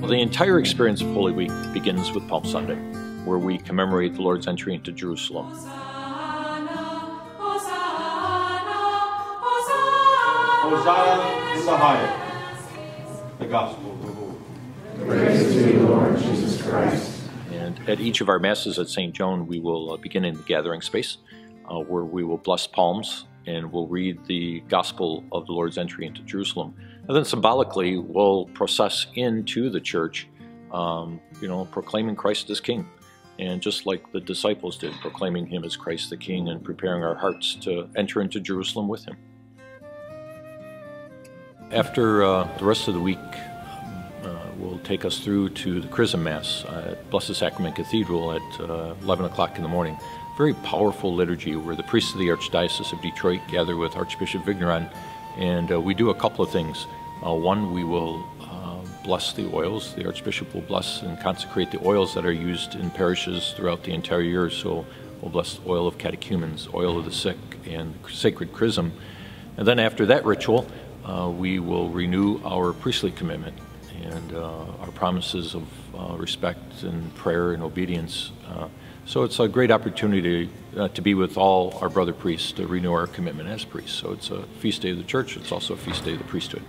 Well, the entire experience of Holy Week begins with Palm Sunday, where we commemorate the Lord's entry into Jerusalem. Hosanna in the highest. The Gospel of the Lord. Praise to you, Lord Jesus Christ. And at each of our Masses at St. Joan, we will begin in the gathering space, where we will bless palms and we'll read the Gospel of the Lord's entry into Jerusalem. And then symbolically, we'll process into the church, proclaiming Christ as King. And just like the disciples did, proclaiming Him as Christ the King and preparing our hearts to enter into Jerusalem with Him. After the rest of the week will take us through to the Chrism Mass at Blessed Sacrament Cathedral at 11 o'clock in the morning. Very powerful liturgy where the priests of the Archdiocese of Detroit gather with Archbishop Vigneron, and we do a couple of things. One, we will bless the oils. The Archbishop will bless and consecrate the oils that are used in parishes throughout the entire year. So we'll bless the oil of catechumens, oil of the sick, and sacred chrism. And then after that ritual, we will renew our priestly commitment and our promises of respect and prayer and obedience. So it's a great opportunity to be with all our brother priests to renew our commitment as priests. So it's a feast day of the church. It's also a feast day of the priesthood.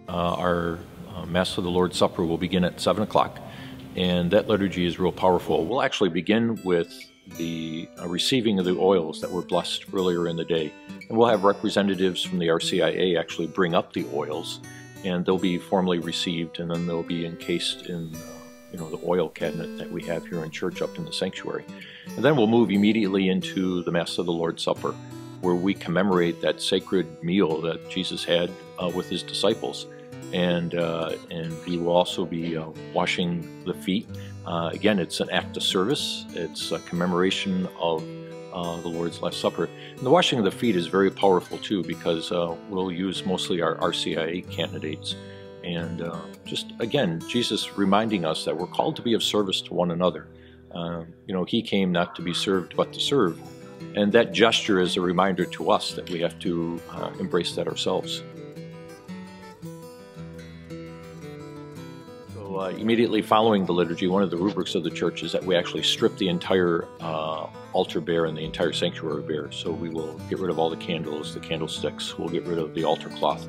Our Mass of the Lord's Supper will begin at 7 o'clock, and that liturgy is real powerful. We'll actually begin with the receiving of the oils that were blessed earlier in the day. And we'll have representatives from the RCIA actually bring up the oils, and they'll be formally received, and then they'll be encased in the oil cabinet that we have here in church up in the sanctuary. And then we'll move immediately into the Mass of the Lord's Supper, where we commemorate that sacred meal that Jesus had with His disciples. And we will also be washing the feet. Again, it's an act of service. It's a commemoration of the Lord's Last Supper. And the washing of the feet is very powerful too, because we'll use mostly our RCIA candidates. And just, again, Jesus reminding us that we're called to be of service to one another. He came not to be served, but to serve. And that gesture is a reminder to us that we have to embrace that ourselves. So immediately following the liturgy, one of the rubrics of the church is that we actually strip the entire altar bare and the entire sanctuary bare. So we will get rid of all the candles, the candlesticks. We'll get rid of the altar cloth.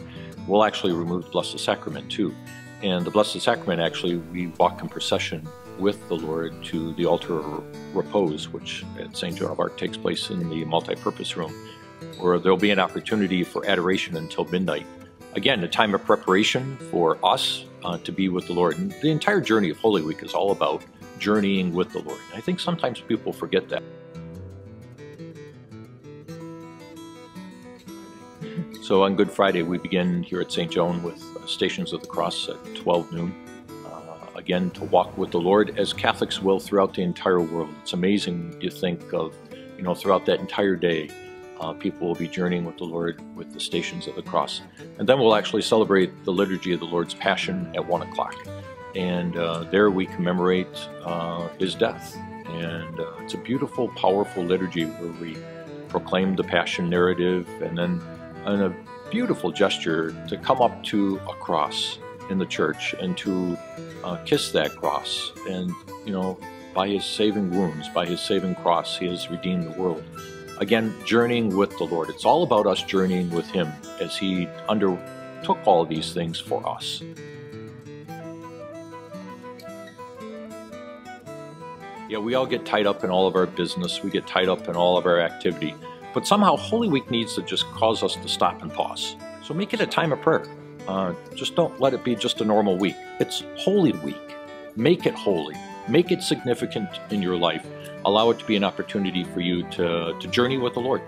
We'll actually remove the Blessed Sacrament too. And the Blessed Sacrament, actually, we walk in procession with the Lord to the altar of Repose, which at St. Joan of Arc takes place in the multi-purpose room, where there'll be an opportunity for adoration until midnight. Again, a time of preparation for us to be with the Lord. And the entire journey of Holy Week is all about journeying with the Lord. And I think sometimes people forget that. So on Good Friday, we begin here at St. Joan with Stations of the Cross at 12 noon. Again, to walk with the Lord as Catholics will throughout the entire world. It's amazing to think of, throughout that entire day, people will be journeying with the Lord with the Stations of the Cross. And then we'll actually celebrate the Liturgy of the Lord's Passion at 1 o'clock. And there we commemorate His death. And it's a beautiful, powerful liturgy where we proclaim the Passion narrative, and then in a beautiful gesture to come up to a cross in the church and to kiss that cross. And, by His saving wounds, by His saving cross, He has redeemed the world. Again, journeying with the Lord. It's all about us journeying with Him as He undertook all of these things for us. Yeah, we all get tied up in all of our business. We get tied up in all of our activity. But somehow Holy Week needs to just cause us to stop and pause. So make it a time of prayer. Just don't let it be just a normal week. It's Holy Week. Make it holy. Make it significant in your life. Allow it to be an opportunity for you to journey with the Lord.